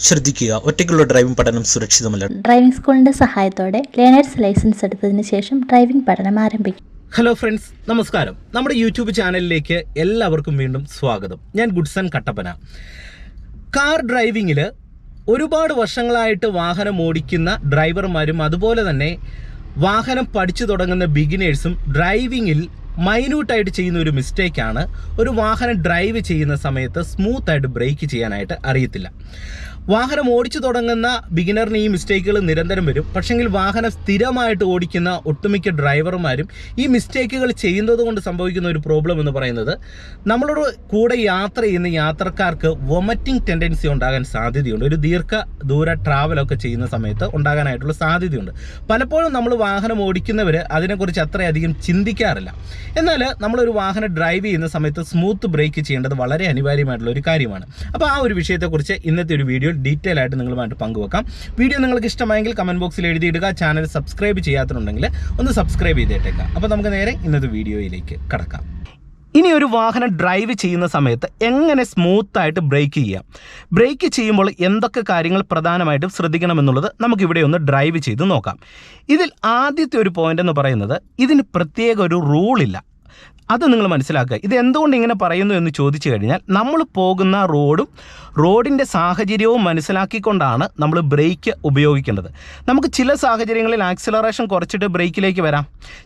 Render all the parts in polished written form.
ശ്രദ്ധിക്കുക, ഒറ്റയ്ക്കുള്ള ഡ്രൈവിംഗ് പഠനം സുരക്ഷിതമല്ല. ഡ്രൈവിംഗ് സ്കൂളിന്റെ സഹായത്തോടെ ലേണേഴ്സ് ലൈസൻസ് എടുത്തതിന് ശേഷം ഡ്രൈവിംഗ് പഠനം ആരംഭിക്കും. ഹലോ ഫ്രണ്ട്സ്, നമസ്കാരം. നമ്മുടെ യൂട്യൂബ് ചാനലിലേക്ക് എല്ലാവർക്കും വീണ്ടും സ്വാഗതം. ഞാൻ ഗുഡ്സൺ കട്ടപ്പന. കാർ ഡ്രൈവിങ്ങിൽ ഒരുപാട് വർഷങ്ങളായിട്ട് വാഹനം ഓടിക്കുന്ന ഡ്രൈവർമാരും അതുപോലെ തന്നെ വാഹനം പഠിച്ചു തുടങ്ങുന്ന ബിഗിനേഴ്സും ഡ്രൈവിങ്ങിൽ മൈന്യൂട്ടായിട്ട് ചെയ്യുന്ന ഒരു മിസ്റ്റേക്കാണ്, ഒരു വാഹനം ഡ്രൈവ് ചെയ്യുന്ന സമയത്ത് സ്മൂത്തായിട്ട് ബ്രേക്ക് ചെയ്യാനായിട്ട് അറിയത്തില്ല. വാഹനം ഓടിച്ചു തുടങ്ങുന്ന ബിഗിനറിന് ഈ മിസ്റ്റേക്കുകൾ നിരന്തരം വരും. പക്ഷെങ്കിൽ വാഹനം സ്ഥിരമായിട്ട് ഓടിക്കുന്ന ഒട്ടുമിക്ക ഡ്രൈവർമാരും ഈ മിസ്റ്റേക്കുകൾ ചെയ്യുന്നത് കൊണ്ട് സംഭവിക്കുന്ന ഒരു പ്രോബ്ലം എന്ന് പറയുന്നത്, നമ്മളോട് കൂടെ യാത്ര ചെയ്യുന്ന യാത്രക്കാർക്ക് വൊമറ്റിംഗ് ടെൻഡൻസി ഉണ്ടാകാൻ സാധ്യതയുണ്ട്. ഒരു ദീർഘദൂര ട്രാവലൊക്കെ ചെയ്യുന്ന സമയത്ത് ഉണ്ടാകാനായിട്ടുള്ള സാധ്യതയുണ്ട്. പലപ്പോഴും നമ്മൾ വാഹനം ഓടിക്കുന്നവർ അതിനെക്കുറിച്ച് അത്രയധികം ചിന്തിക്കാറില്ല. എന്നാൽ നമ്മളൊരു വാഹനം ഡ്രൈവ് ചെയ്യുന്ന സമയത്ത് സ്മൂത്ത് ബ്രേക്ക് ചെയ്യേണ്ടത് വളരെ അനിവാര്യമായിട്ടുള്ള ഒരു കാര്യമാണ്. അപ്പോൾ ആ ഒരു വിഷയത്തെക്കുറിച്ച് ഇന്നത്തെ ഒരു വീഡിയോ ഡീറ്റെയിൽ ആയിട്ട് നിങ്ങളുമായിട്ട് പങ്കുവെക്കാം. വീഡിയോ നിങ്ങൾക്ക് ഇഷ്ടമായെങ്കിൽ കമൻറ്റ് ബോക്സിൽ എഴുതിയിടുക. ചാനൽ സബ്സ്ക്രൈബ് ചെയ്യാത്തുണ്ടെങ്കിൽ ഒന്ന് സബ്സ്ക്രൈബ് ചെയ്തേക്കാം. അപ്പോൾ നമുക്ക് നേരെ ഇന്നത്തെ വീഡിയോയിലേക്ക് കടക്കാം. ഇനി ഒരു വാഹനം ഡ്രൈവ് ചെയ്യുന്ന സമയത്ത് എങ്ങനെ സ്മൂത്തായിട്ട് ബ്രേക്ക് ചെയ്യാം, ബ്രേക്ക് ചെയ്യുമ്പോൾ എന്തൊക്കെ കാര്യങ്ങൾ പ്രധാനമായിട്ടും ശ്രദ്ധിക്കണമെന്നുള്ളത് നമുക്കിവിടെ ഒന്ന് ഡ്രൈവ് ചെയ്ത് നോക്കാം. ഇതിൽ ആദ്യത്തെ ഒരു പോയിന്റ് എന്ന് പറയുന്നത്, ഇതിന് പ്രത്യേക ഒരു റൂളില്ല. അത് നിങ്ങൾ മനസ്സിലാക്കുക. ഇത് എന്തുകൊണ്ട് ഇങ്ങനെ പറയുന്നു എന്ന് ചോദിച്ചു കഴിഞ്ഞാൽ, നമ്മൾ പോകുന്ന റോഡിൻ്റെ സാഹചര്യവും മനസ്സിലാക്കിക്കൊണ്ടാണ് നമ്മൾ ബ്രേക്ക് ഉപയോഗിക്കേണ്ടത്. നമുക്ക് ചില സാഹചര്യങ്ങളിൽ ആക്സിലറേഷൻ കുറച്ചിട്ട് ബ്രേക്കിലേക്ക് വരാം.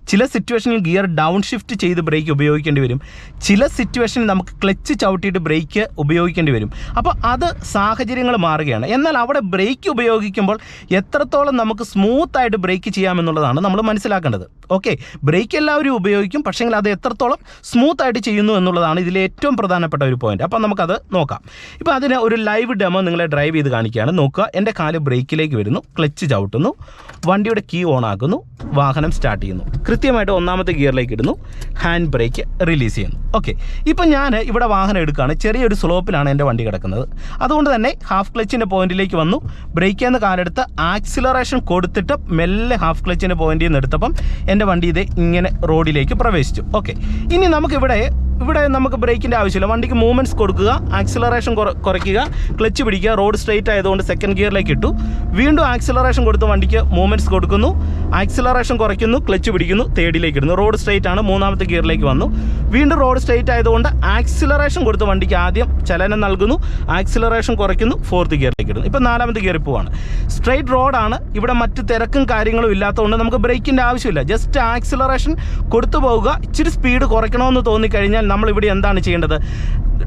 ചില സിറ്റുവേഷനിൽ ഗിയർ ഡൗൺ ഷിഫ്റ്റ് ചെയ്ത് ബ്രേക്ക് ഉപയോഗിക്കേണ്ടി വരും. ചില സിറ്റുവേഷനിൽ നമുക്ക് ക്ലച്ച് ചവിട്ടിയിട്ട് ബ്രേക്ക് ഉപയോഗിക്കേണ്ടി വരും. അപ്പോൾ അത് സാഹചര്യങ്ങൾ മാറുകയാണ്. എന്നാൽ അവിടെ ബ്രേക്ക് ഉപയോഗിക്കുമ്പോൾ എത്രത്തോളം നമുക്ക് സ്മൂത്തായിട്ട് ബ്രേക്ക് ചെയ്യാമെന്നുള്ളതാണ് നമ്മൾ മനസ്സിലാക്കേണ്ടത്. ഓക്കെ, ബ്രേക്ക് എല്ലാവരും ഉപയോഗിക്കും, പക്ഷേങ്കിൽ അത് എത്രത്തോളം സ്മൂത്തായിട്ട് ചെയ്യുന്നു എന്നുള്ളതാണ് ഇതിലെ ഏറ്റവും പ്രധാനപ്പെട്ട ഒരു പോയിന്റ്. അപ്പോൾ നമുക്കത് നോക്കാം. ഇപ്പോൾ അതിന് ഒരു ലൈവ് ഡെമോ നിങ്ങളെ ഡ്രൈവ് ചെയ്ത് കാണിക്കുകയാണ്. നോക്കുക, എൻ്റെ കാല് ബ്രേക്കിലേക്ക് വരുന്നു, ക്ലച്ച് ചവിട്ടുന്നു, വണ്ടിയുടെ കീ ഓൺ ആക്കുന്നു, വാഹനം സ്റ്റാർട്ട് ചെയ്യുന്നു, കൃത്യമായിട്ട് ഒന്നാമത്തെ ഗിയറിലേക്ക് ഇടുന്നു, ഹാൻഡ് ബ്രേക്ക് റിലീസ് ചെയ്യുന്നു. ഓക്കെ, ഇപ്പം ഞാൻ ഇവിടെ വാഹനം എടുക്കുകയാണ്. ചെറിയൊരു സ്ലോപ്പിലാണ് എൻ്റെ വണ്ടി കിടക്കുന്നത്. അതുകൊണ്ട് തന്നെ ഹാഫ് ക്ലച്ചിൻ്റെ പോയിന്റിലേക്ക് വന്നു, ബ്രേക്കിൽ നിന്ന് കാലെടുത്ത് ആക്സിലറേഷൻ കൊടുത്തിട്ട് മെല്ലെ ഹാഫ് ക്ലച്ചിൻ്റെ പോയിന്റിൽ നിന്ന് എടുത്തപ്പം എൻ്റെ വണ്ടി ഇതേ ഇങ്ങനെ റോഡിലേക്ക് പ്രവേശിച്ചു. ഓക്കെ, ഇനി നമുക്കിവിടെ നമുക്ക് ബ്രേക്കിൻ്റെ ആവശ്യമില്ല. വണ്ടിക്ക് മൂവ്മെൻറ്റ്സ് കൊടുക്കുക, ആക്സിലറേഷൻ കുറയ്ക്കുക, ക്ലച്ച് പിടിക്കുക. റോഡ് സ്ട്രെയിറ്റ് ആയതുകൊണ്ട് സെക്കൻഡ് ഗിയറിലേക്ക് ഇട്ടു, വീണ്ടും ആക്സിലറേഷൻ കൊടുത്ത് വണ്ടിക്ക് മൂവ്മെൻറ്റ്സ് കൊടുക്കുന്നു, ആക്സിലറേഷൻ കുറയ്ക്കുന്നു, ക്ലച്ച് പിടിക്കുന്നു, തേർഡിലേക്ക് ഇടുന്നു. റോഡ് സ്ട്രെയിറ്റ് ആണ്, മൂന്നാമത്തെ ഗിയറിലേക്ക് വന്നു, വീണ്ടും റോഡ് സ്ട്രെയിറ്റ് ആയതുകൊണ്ട് ആക്സിലറേഷൻ കൊടുത്ത് വണ്ടിക്ക് ആദ്യം ചലനം നൽകുന്നു, ആക്സിലറേഷൻ കുറയ്ക്കുന്നു, ഫോർത്ത് ഗിയറിലേക്ക് ഇടുന്നു. ഇപ്പം നാലാമത്തെ ഗിയറിൽ പോവാണ്. സ്ട്രെയിറ്റ് റോഡാണ്, ഇവിടെ മറ്റ് തിരക്കും കാര്യങ്ങളും ഇല്ലാത്തതുകൊണ്ട് നമുക്ക് ബ്രേക്കിൻ്റെ ആവശ്യമില്ല. ജസ്റ്റ് ആക്സിലറേഷൻ കൊടുത്തു പോവുക. ഇച്ചിരി സ്പീഡ് കുറയ്ക്കണമെന്ന് തോന്നിക്കഴിഞ്ഞാൽ നമ്മളിവിടെ എന്താണ് ചെയ്യേണ്ടത്?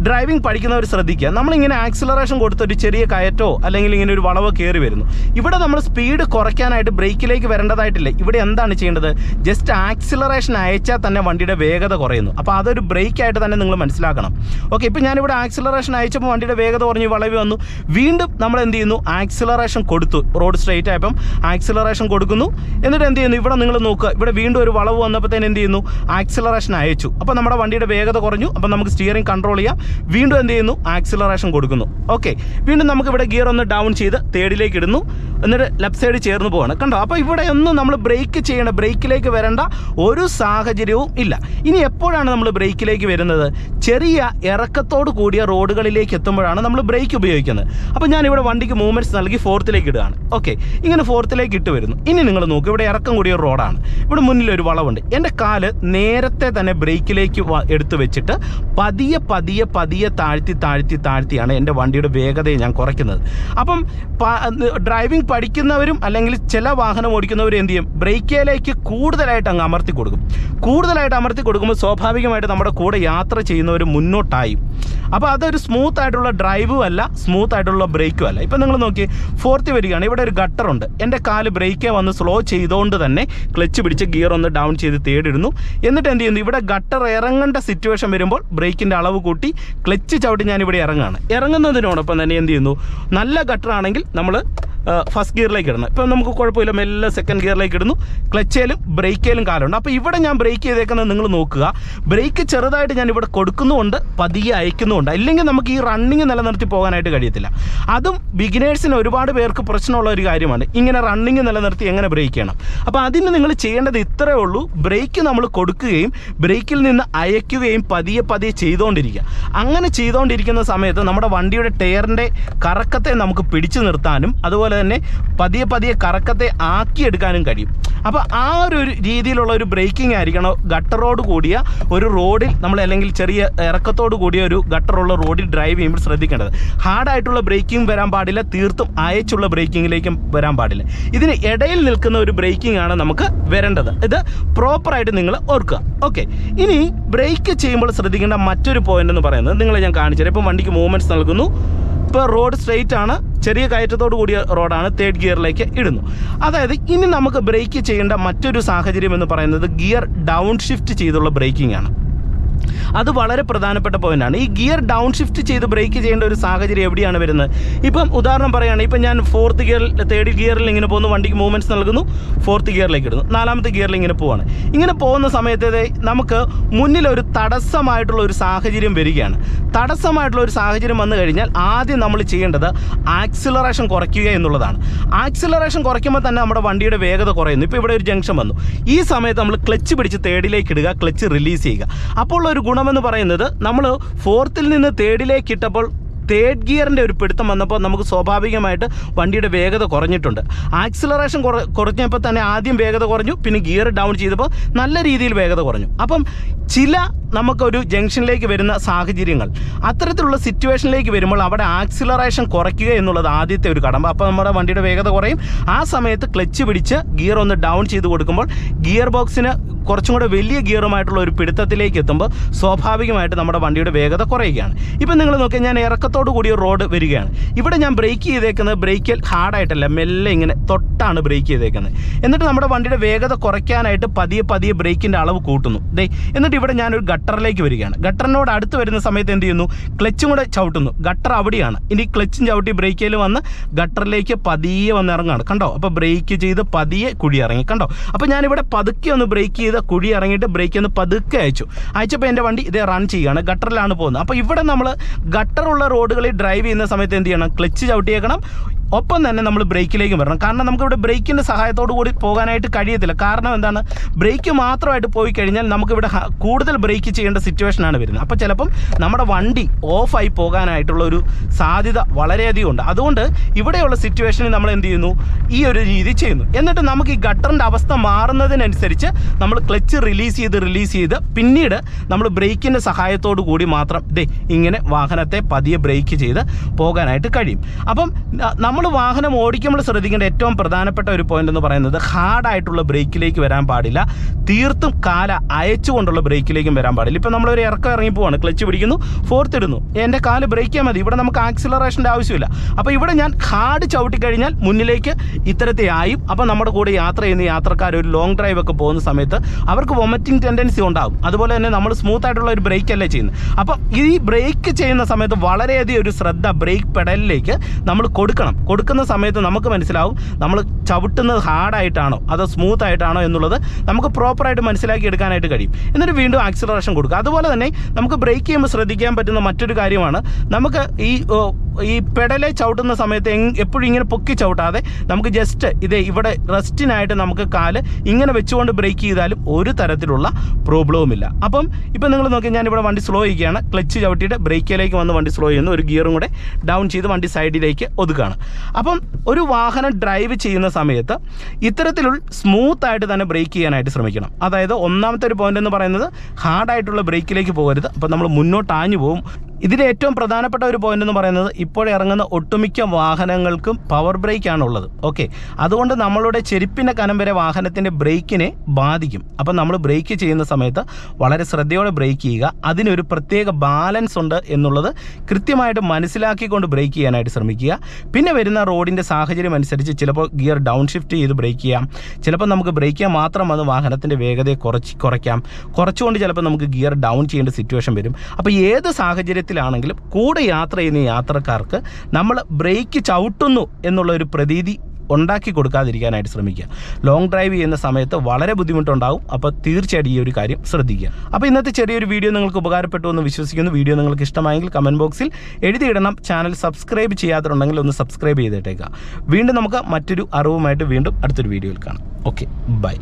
ഡ്രൈവിംഗ് പഠിക്കുന്നവർ ശ്രദ്ധിക്കുക, നമ്മളിങ്ങനെ ആക്സിലറേഷൻ കൊടുത്തൊരു ചെറിയ കയറ്റോ അല്ലെങ്കിൽ ഇങ്ങനെ ഒരു വളവോ കയറി വരുന്നു. ഇവിടെ നമ്മൾ സ്പീഡ് കുറയ്ക്കാനായിട്ട് ബ്രേക്കിലേക്ക് വരേണ്ടതായിട്ടില്ല. ഇവിടെ എന്താണ് ചെയ്യേണ്ടത്? ജസ്റ്റ് ആക്സിലറേഷൻ അയച്ചാൽ തന്നെ വണ്ടിയുടെ വേഗത കുറയുന്നു. അപ്പോൾ അതൊരു ബ്രേക്കായിട്ട് തന്നെ നിങ്ങൾ മനസ്സിലാക്കണം. ഓക്കെ, ഇപ്പോൾ ഞാനിവിടെ ആക്സിലറേഷൻ അയച്ചപ്പോൾ വണ്ടിയുടെ വേഗത കുറഞ്ഞ് വളവ് വന്നു. വീണ്ടും നമ്മൾ എന്ത് ചെയ്യുന്നു? ആക്സിലറേഷൻ കൊടുത്തു. റോഡ് സ്ട്രെയിറ്റ് ആയപ്പം ആക്സിലറേഷൻ കൊടുക്കുന്നു. എന്നിട്ട് എന്ത് ചെയ്യുന്നു? ഇവിടെ നിങ്ങൾ നോക്കുക, ഇവിടെ വീണ്ടും ഒരു വളവ് വന്നപ്പോഴത്തേന് എന്ത് ചെയ്യുന്നു? ആക്സിലറേഷൻ അയച്ചു. അപ്പോൾ നമ്മുടെ വണ്ടിയുടെ വേഗത കുറഞ്ഞു. അപ്പോൾ നമുക്ക് സ്റ്റിയറിംഗ് കൺട്രോൾ ചെയ്യാം. വീണ്ടും എന്ത് ചെയ്യുന്നു? ആക്സിലറേഷൻ കൊടുക്കുന്നു. ഓക്കെ, വീണ്ടും നമുക്ക് ഇവിടെ ഗിയർ ഒന്ന് ഡൗൺ ചെയ്ത് തേർഡിലേക്ക് ഇടുന്നു, എന്നിട്ട് ലെഫ്റ്റ് സൈഡ് ചേർന്ന് പോവാണ്. കണ്ടോ? അപ്പോൾ ഇവിടെ ഒന്നും നമ്മൾ ബ്രേക്ക് ചെയ്യേണ്ട, ബ്രേക്കിലേക്ക് വരേണ്ട ഒരു സാഹചര്യവും ഇല്ല. ഇനി എപ്പോഴാണ് നമ്മൾ ബ്രേക്കിലേക്ക് വരുന്നത്? ചെറിയ ഇറക്കത്തോട് കൂടിയ റോഡുകളിലേക്ക് എത്തുമ്പോഴാണ് നമ്മൾ ബ്രേക്ക് ഉപയോഗിക്കുന്നത്. അപ്പോൾ ഞാനിവിടെ വണ്ടിക്ക് മൂവ്മെൻറ്റ്സ് നൽകി ഫോർത്തിലേക്ക് ഇടുകയാണ്. ഓക്കെ, ഇങ്ങനെ ഫോർത്തിലേക്ക് ഇട്ട് വരുന്നു. ഇനി നിങ്ങൾ നോക്കുക, ഇവിടെ ഇറക്കം കൂടിയ റോഡാണ്, ഇവിടെ മുന്നിലൊരു വളവുണ്ട്. എൻ്റെ കാല് നേരത്തെ തന്നെ ബ്രേക്കിലേക്ക് എടുത്തു വെച്ചിട്ട് പതിയെ താഴ്ത്തിയാണ് എൻ്റെ വണ്ടിയുടെ വേഗതയെ ഞാൻ കുറയ്ക്കുന്നത്. അപ്പം ഡ്രൈവിംഗ് പഠിക്കുന്നവരും അല്ലെങ്കിൽ ചില വാഹനം ഓടിക്കുന്നവരും എന്ത് ചെയ്യും? ബ്രേക്കിലേക്ക് കൂടുതലായിട്ട് അങ്ങ് അമർത്തി കൊടുക്കും. കൂടുതലായിട്ട് അമർത്തി കൊടുക്കുമ്പോൾ സ്വാഭാവികമായിട്ട് നമ്മുടെ കൂടെ യാത്ര ചെയ്യുന്നവർ മുന്നോട്ടായി. അപ്പോൾ അതൊരു സ്മൂത്ത് ആയിട്ടുള്ള ഡ്രൈവും അല്ല, സ്മൂത്ത് ആയിട്ടുള്ള ബ്രേക്കും അല്ല. ഇപ്പം നിങ്ങൾ നോക്കി, ഫോർത്ത് വരികയാണ്, ഇവിടെ ഒരു ഗട്ടറുണ്ട്. എൻ്റെ കാല് ബ്രേക്കേ വന്ന് സ്ലോ ചെയ്തുകൊണ്ട് തന്നെ ക്ലച്ച് പിടിച്ച് ഗിയർ ഒന്ന് ഡൗൺ ചെയ്ത് തേടിടുന്നു. എന്നിട്ട് എന്ത് ചെയ്യുന്നു? ഇവിടെ ഗട്ടർ ഇറങ്ങേണ്ട സിറ്റുവേഷൻ വരുമ്പോൾ ബ്രേക്കിൻ്റെ അളവ് കൂട്ടി ക്ലച്ച് ചവിട്ടി ഞാനിവിടെ ഇറങ്ങുകയാണ്. ഇറങ്ങുന്നതിനോടൊപ്പം തന്നെ എന്ത് ചെയ്യുന്നു? നല്ല ഗട്ടറാണെങ്കിൽ നമ്മൾ ഫസ്റ്റ് ഗിയറിലേക്ക് ഇടണം. ഇപ്പം നമുക്ക് കുഴപ്പമില്ല, മെല്ലെ സെക്കൻഡ് ഗിയറിലേക്ക് ഇടുന്നു. ക്ലച്ചേലും ബ്രേക്കേലും കാലുണ്ട്. അപ്പോൾ ഇവിടെ ഞാൻ ബ്രേക്ക് ചെയ്തേക്കുന്നത് നിങ്ങൾ നോക്കുക, ബ്രേക്ക് ചെറുതായിട്ട് ഞാൻ ഇവിടെ കൊടുക്കുന്നുമുണ്ട്, പതിയെ അയക്കുന്നുമുണ്ട്. ഇല്ലെങ്കിൽ നമുക്ക് ഈ റണ്ണിങ് നിലനിർത്തി പോകാനായിട്ട് കഴിയത്തില്ല. അതും ബിഗിനേഴ്സിന് ഒരുപാട് പേർക്ക് പ്രശ്നമുള്ള ഒരു കാര്യമാണ്, ഇങ്ങനെ റണ്ണിങ് നിലനിർത്തി എങ്ങനെ ബ്രേക്ക് ചെയ്യണം. അപ്പോൾ അതിന് നിങ്ങൾ ചെയ്യേണ്ടത് ഇത്രയേ ഉള്ളൂ, ബ്രേക്ക് നമ്മൾ കൊടുക്കുകയും ബ്രേക്കിൽ നിന്ന് അയക്കുകയും പതിയെ പതിയെ ചെയ്തുകൊണ്ടിരിക്കുക. അങ്ങനെ ചെയ്തുകൊണ്ടിരിക്കുന്ന സമയത്ത് നമ്മുടെ വണ്ടിയുടെ ടയറിൻ്റെ കറക്കത്തെ നമുക്ക് പിടിച്ചു നിർത്താനും അതുപോലെ തന്നെ പതിയെ പതിയെ കറക്കത്തെ ആക്കിയെടുക്കാനും കഴിയും. അപ്പോൾ ആ ഒരു രീതിയിലുള്ള ഒരു ബ്രേക്കിംഗ് ആയിരിക്കണം ഗട്ടറോട് കൂടിയ ഒരു റോഡിൽ നമ്മൾ, അല്ലെങ്കിൽ ചെറിയ ഇറക്കത്തോട് കൂടിയ ഒരു ഗട്ടറുള്ള റോഡിൽ ഡ്രൈവ് ചെയ്യുമ്പോൾ ശ്രദ്ധിക്കേണ്ടത്. ഹാർഡായിട്ടുള്ള ബ്രേക്കിംഗ് വരാൻ പാടില്ല, തീർത്തും അയച്ചുള്ള ബ്രേക്കിങ്ങിലേക്കും വരാൻ പാടില്ല. ഇതിന് ഇടയിൽ നിൽക്കുന്ന ഒരു ബ്രേക്കിംഗ് ആണ് നമുക്ക് വരേണ്ടത്. ഇത് പ്രോപ്പറായിട്ട് നിങ്ങൾ ഓർക്കുക. ഓക്കെ, ഇനി ബ്രേക്ക് ചെയ്യുമ്പോൾ ശ്രദ്ധിക്കേണ്ട മറ്റൊരു പോയിന്റ് എന്ന് പറയുന്നത് നിങ്ങളെ ഞാൻ കാണിച്ചു തരാം. ഇപ്പം വണ്ടിക്ക് മൂവ്മെൻറ്റ്സ് നൽകുന്നു. ഇപ്പോൾ റോഡ് സ്ട്രെയിറ്റ് ആണ്, ചെറിയ കയറ്റത്തോട് കൂടിയ റോഡാണ്, തേർഡ് ഗിയറിലേക്ക് ഇടുന്നു. അതായത് ഇനി നമുക്ക് ബ്രേക്ക് ചെയ്യേണ്ട മറ്റൊരു സാഹചര്യം എന്ന് പറയുന്നത് ഗിയർ ഡൗൺ ഷിഫ്റ്റ് ചെയ്തുള്ള ബ്രേക്കിംഗ് ആണ്. അത് വളരെ പ്രധാനപ്പെട്ട പോയിൻ്റാണ്. ഈ ഗിയർ ഡൗൺ ഷിഫ്റ്റ് ചെയ്ത് ബ്രേക്ക് ചെയ്യേണ്ട ഒരു സാഹചര്യം എവിടെയാണ് വരുന്നത്? ഇപ്പം ഉദാഹരണം പറയുകയാണ്, ഇപ്പം ഞാൻ ഫോർത്ത് ഗിയറിൽ തേർഡ് ഗിയറിൽ ഇങ്ങനെ പോകുന്നു, വണ്ടിക്ക് മൂവ്മെൻറ്റ്സ് നൽകുന്നു, ഫോർത്ത് ഗിയറിലേക്ക് ഇടുന്നു, നാലാമത്തെ ഗിയറിൽ ഇങ്ങനെ പോവാണ്. ഇങ്ങനെ പോകുന്ന സമയത്ത് നമുക്ക് മുന്നിലൊരു തടസ്സമായിട്ടുള്ള ഒരു സാഹചര്യം വരികയാണ്. തടസ്സമായിട്ടുള്ള ഒരു സാഹചര്യം വന്നു കഴിഞ്ഞാൽ ആദ്യം നമ്മൾ ചെയ്യേണ്ടത് ആക്സിലറേഷൻ കുറയ്ക്കുക എന്നുള്ളതാണ്. ആക്സിലറേഷൻ കുറയ്ക്കുമ്പോൾ തന്നെ നമ്മുടെ വണ്ടിയുടെ വേഗത കുറയുന്നു. ഇപ്പോൾ ഇവിടെ ഒരു ജംഗ്ഷൻ വന്നു, ഈ സമയത്ത് നമ്മൾ ക്ലച്ച് പിടിച്ച് തേർഡിലേക്ക് ഇടുക, ക്ലച്ച് റിലീസ് ചെയ്യുക. അപ്പോൾ ഒരു ഗുണമെന്ന് പറയുന്നത്, നമ്മൾ ഫോർത്തിൽ നിന്ന് തേർഡിലേക്ക് ഇട്ടപ്പോൾ തേർഡ് ഗിയറിൻ്റെ ഒരു പിടുത്തം വന്നപ്പോൾ നമുക്ക് സ്വാഭാവികമായിട്ട് വണ്ടിയുടെ വേഗത കുറഞ്ഞിട്ടുണ്ട്. ആക്സിലറേഷൻ കുറഞ്ഞപ്പോൾ തന്നെ ആദ്യം വേഗത കുറഞ്ഞു, പിന്നെ ഗിയർ ഡൗൺ ചെയ്തപ്പോൾ നല്ല രീതിയിൽ വേഗത കുറഞ്ഞു. അപ്പം ചില നമുക്കൊരു ജംഗ്ഷനിലേക്ക് വരുന്ന സാഹചര്യങ്ങൾ, അത്തരത്തിലുള്ള സിറ്റുവേഷനിലേക്ക് വരുമ്പോൾ അവിടെ ആക്സിലറേഷൻ കുറയ്ക്കുക എന്നുള്ളത് ആദ്യത്തെ ഒരു കടമ്പ. അപ്പോൾ നമ്മുടെ വണ്ടിയുടെ വേഗത കുറയും. ആ സമയത്ത് ക്ലച്ച് പിടിച്ച് ഗിയർ ഒന്ന് ഡൗൺ ചെയ്ത് കൊടുക്കുമ്പോൾ ഗിയർ ബോക്സിന് കുറച്ചും കൂടെ വലിയ ഗിയറുമായിട്ടുള്ള ഒരു പിടുത്തത്തിലേക്ക് എത്തുമ്പോൾ സ്വാഭാവികമായിട്ട് നമ്മുടെ വണ്ടിയുടെ വേഗത കുറയുകയാണ്. ഇപ്പം നിങ്ങൾ നോക്കിയാൽ ഞാൻ ഇറക്കത്തോട് കൂടിയ റോഡ് വരികയാണ്. ഇവിടെ ഞാൻ ബ്രേക്ക് ചെയ്തേക്കുന്നത് ബ്രേക്കിൽ ഹാർഡായിട്ടല്ല, മെല്ലെ ഇങ്ങനെ തൊട്ടാണ് ബ്രേക്ക് ചെയ്തേക്കുന്നത്. എന്നിട്ട് നമ്മുടെ വണ്ടിയുടെ വേഗത കുറയ്ക്കാനായിട്ട് പതിയെ പതിയെ ബ്രേക്കിൻ്റെ അളവ് കൂട്ടുന്നു. എന്നിട്ട് ഇവിടെ ഞാനൊരു ഗട്ടറിലേക്ക് വരികയാണ്. ഗട്ടറിനോട് അടുത്ത് വരുന്ന സമയത്ത് എന്ത് ചെയ്യുന്നു? ക്ലച്ചും കൂടെ ചവിട്ടുന്നു. ഗട്ടർ അവിടെയാണ്. ഇനി ക്ലച്ചും ചവിട്ടി ബ്രേക്കിൽ വന്ന് ഗട്ടറിലേക്ക് പതിയെ വന്ന് ഇറങ്ങുകയാണ്. കണ്ടോ? അപ്പോൾ ബ്രേക്ക് ചെയ്ത് പതിയെ കുഴി ഇറങ്ങി. കണ്ടോ? അപ്പോൾ ഞാനിവിടെ പതുക്കെ ഒന്ന് ബ്രേക്ക് ചെയ്ത് കുഴി ഇറങ്ങിയിട്ട് ബ്രേക്ക് ഒന്ന് പതുക്കെ അയച്ചപ്പോൾ എൻ്റെ വണ്ടി ഇതേ റൺ ചെയ്യുകയാണ്, ഗട്ടറിലാണ് പോകുന്നത്. അപ്പോൾ ഇവിടെ നമ്മൾ ഗട്ടറുള്ള റോഡുകളിൽ ഡ്രൈവ് ചെയ്യുന്ന സമയത്ത് എന്ത് ചെയ്യണം? ക്ലച്ച് ചവിട്ടിയേക്കണം, ഒപ്പം തന്നെ നമ്മൾ ബ്രേക്കിലേക്കും വരണം. കാരണം നമുക്കിവിടെ ബ്രേക്കിൻ്റെ സഹായത്തോടു കൂടി പോകാനായിട്ട് കഴിയത്തില്ല. കാരണം എന്താണ്? ബ്രേക്ക് മാത്രമായിട്ട് പോയി കഴിഞ്ഞാൽ നമുക്കിവിടെ കൂടുതൽ ബ്രേക്ക് ചെയ്യേണ്ട സിറ്റുവേഷനാണ് വരുന്നത്. അപ്പോൾ ചിലപ്പം നമ്മുടെ വണ്ടി ഓഫായി പോകാനായിട്ടുള്ള ഒരു സാധ്യത വളരെയധികം ഉണ്ട്. അതുകൊണ്ട് ഇവിടെയുള്ള സിറ്റുവേഷനിൽ നമ്മൾ എന്ത് ചെയ്യുന്നു? ഈ ഒരു രീതി ചെയ്യുന്നു. എന്നിട്ട് നമുക്ക് ഈ ഗട്ടറിൻ്റെ അവസ്ഥ മാറുന്നതിനനുസരിച്ച് നമ്മൾ ക്ലച്ച് റിലീസ് ചെയ്ത് പിന്നീട് നമ്മൾ ബ്രേക്കിൻ്റെ സഹായത്തോടു കൂടി മാത്രം ഇങ്ങനെ വാഹനത്തെ പതിയെ ബ്രേക്ക് ചെയ്ത് പോകാനായിട്ട് കഴിയും. അപ്പം നമ്മൾ വാഹനം ഓടിക്കുമ്പോൾ ശ്രദ്ധിക്കേണ്ട ഏറ്റവും പ്രധാനപ്പെട്ട ഒരു പോയിന്റ് എന്ന് പറയുന്നത് ഹാർഡായിട്ടുള്ള ബ്രേക്കിലേക്ക് വരാൻ പാടില്ല, തീർത്തും കാല അയച്ചുകൊണ്ടുള്ള ബ്രേക്കിലേക്കും വരാൻ പാടില്ല. ഇപ്പം നമ്മളൊരു ഇറക്കം ഇറങ്ങി പോവാണ്, ക്ലച്ച് പിടിക്കുന്നു, ഫോർത്ത് ഇടുന്നു, എൻ്റെ കാല് ബ്രേക്ക് ചെയ്യാൻ മതി. ഇവിടെ നമുക്ക് ആക്സിലറേഷൻ്റെ ആവശ്യമില്ല. അപ്പോൾ ഇവിടെ ഞാൻ ഹാർഡ് ചവിട്ടിക്കഴിഞ്ഞാൽ മുന്നിലേക്ക് ഇത്തരത്തെ ആയും. അപ്പോൾ നമ്മുടെ കൂടെ യാത്ര ചെയ്യുന്ന യാത്രക്കാർ ഒരു ലോങ് ഡ്രൈവ് ഒക്കെ പോകുന്ന സമയത്ത് അവർക്ക് വൊമിറ്റിംഗ് ടെൻഡൻസി ഉണ്ടാകും. അതുപോലെ തന്നെ നമ്മൾ സ്മൂത്ത് ആയിട്ടുള്ള ഒരു ബ്രേക്ക് അല്ലേ ചെയ്യുന്നത്. അപ്പം ഈ ബ്രേക്ക് ചെയ്യുന്ന സമയത്ത് വളരെയധികം ഒരു ശ്രദ്ധ ബ്രേക്ക് പെഡലിലേക്ക് നമ്മൾ കൊടുക്കുന്ന സമയത്ത് നമുക്ക് മനസ്സിലാവും നമ്മൾ ചവിട്ടുന്നത് ഹാർഡായിട്ടാണോ അതോ സ്മൂത്ത് ആയിട്ടാണോ എന്നുള്ളത് നമുക്ക് പ്രോപ്പറായിട്ട് മനസ്സിലാക്കി എടുക്കാനായിട്ട് കഴിയും. എന്നിട്ട് വീണ്ടും ആക്സിലറേഷൻ കൊടുക്കുക. അതുപോലെ തന്നെ നമുക്ക് ബ്രേക്ക് ചെയ്യുമ്പോൾ ശ്രദ്ധിക്കാൻ പറ്റുന്ന മറ്റൊരു കാര്യമാണ്, നമുക്ക് ഈ പെഡലെ ചവിട്ടുന്ന സമയത്ത് എപ്പോഴും ഇങ്ങനെ പൊക്കി ചവിട്ടാതെ നമുക്ക് ജസ്റ്റ് ഇവിടെ റെസ്റ്റിനായിട്ട് നമുക്ക് കാല് ഇങ്ങനെ വെച്ചുകൊണ്ട് ബ്രേക്ക് ചെയ്താലും ഒരു തരത്തിലുള്ള പ്രോബ്ലവുമില്ല. അപ്പം ഇപ്പം നിങ്ങൾ നോക്കി, ഞാനിവിടെ വണ്ടി സ്ലോ ചെയ്യുകയാണ്, ക്ലച്ച് ചവിട്ടിയിട്ട് ബ്രേക്കിലേക്ക് വന്ന് വണ്ടി സ്ലോ ചെയ്യുന്നു, ഒരു ഗിയറും കൂടെ ഡൗൺ ചെയ്ത് വണ്ടി സൈഡിലേക്ക് ഒതുക്കുകയാണ്. അപ്പം ഒരു വാഹനം ഡ്രൈവ് ചെയ്യുന്ന സമയത്ത് ഇത്തരത്തിലുള്ള സ്മൂത്തായിട്ട് തന്നെ ബ്രേക്ക് ചെയ്യാനായിട്ട് ശ്രമിക്കണം. അതായത് ഒന്നാമത്തെ ഒരു പോയിന്റ് എന്ന് പറയുന്നത് ഹാർഡായിട്ടുള്ള ബ്രേക്കിലേക്ക് പോകരുത്. അപ്പം നമ്മൾ മുന്നോട്ട് ആഞ്ഞു പോകും. ഇതിലെ ഏറ്റവും പ്രധാനപ്പെട്ട ഒരു പോയിന്റ് എന്ന് പറയുന്നത് ഇപ്പോഴിറങ്ങുന്ന ഒട്ടുമിക്ക വാഹനങ്ങൾക്കും പവർ ബ്രേക്കാണ് ഉള്ളത്. ഓക്കെ, അതുകൊണ്ട് നമ്മളുടെ ചെരുപ്പിൻ്റെ കനം വരെ വാഹനത്തിൻ്റെ ബ്രേക്കിനെ ബാധിക്കും. അപ്പം നമ്മൾ ബ്രേക്ക് ചെയ്യുന്ന സമയത്ത് വളരെ ശ്രദ്ധയോടെ ബ്രേക്ക് ചെയ്യുക. അതിനൊരു പ്രത്യേക ബാലൻസ് ഉണ്ട് എന്നുള്ളത് കൃത്യമായിട്ട് മനസ്സിലാക്കിക്കൊണ്ട് ബ്രേക്ക് ചെയ്യാനായിട്ട് ശ്രമിക്കുക. പിന്നെ വരുന്ന റോഡിൻ്റെ സാഹചര്യം അനുസരിച്ച് ചിലപ്പോൾ ഗിയർ ഡൗൺ ഷിഫ്റ്റ് ചെയ്ത് ബ്രേക്ക് ചെയ്യാം, ചിലപ്പോൾ നമുക്ക് ബ്രേക്ക് ചെയ്യാൻ മാത്രം വന്ന് വാഹനത്തിൻ്റെ വേഗതയെ കുറച്ചുകൊണ്ട് ചിലപ്പോൾ നമുക്ക് ഗിയർ ഡൗൺ ചെയ്യേണ്ട സിറ്റുവേഷൻ വരും. അപ്പോൾ ഏത് സാഹചര്യത്തിൽ വാഹനത്തിലാണെങ്കിലും കൂടെ യാത്ര ചെയ്യുന്ന യാത്രക്കാർക്ക് നമ്മൾ ബ്രേക്ക് ചവിട്ടുന്നു എന്നുള്ള ഒരു പ്രതീതി ഉണ്ടാക്കി കൊടുക്കാതിരിക്കാനായിട്ട് ശ്രമിക്കുക. ലോങ് ഡ്രൈവ് ചെയ്യുന്ന സമയത്ത് വളരെ ബുദ്ധിമുട്ടുണ്ടാകും. അപ്പോൾ തീർച്ചയായിട്ടും ഈ ഒരു കാര്യം ശ്രദ്ധിക്കുക. അപ്പോൾ ഇന്നത്തെ ചെറിയൊരു വീഡിയോ നിങ്ങൾക്ക് ഉപകാരപ്പെട്ടു എന്ന് വിശ്വസിക്കുന്നു. വീഡിയോ നിങ്ങൾക്ക് ഇഷ്ടമായെങ്കിൽ കമൻറ്റ് ബോക്സിൽ എഴുതിയിടണം. ചാനൽ സബ്സ്ക്രൈബ് ചെയ്യാത്തുണ്ടെങ്കിൽ ഒന്ന് സബ്സ്ക്രൈബ് ചെയ്തിട്ടേക്കുക. വീണ്ടും നമുക്ക് മറ്റൊരു അറിവുമായിട്ട് വീണ്ടും അടുത്തൊരു വീഡിയോയിൽ കാണാം. Okay, by.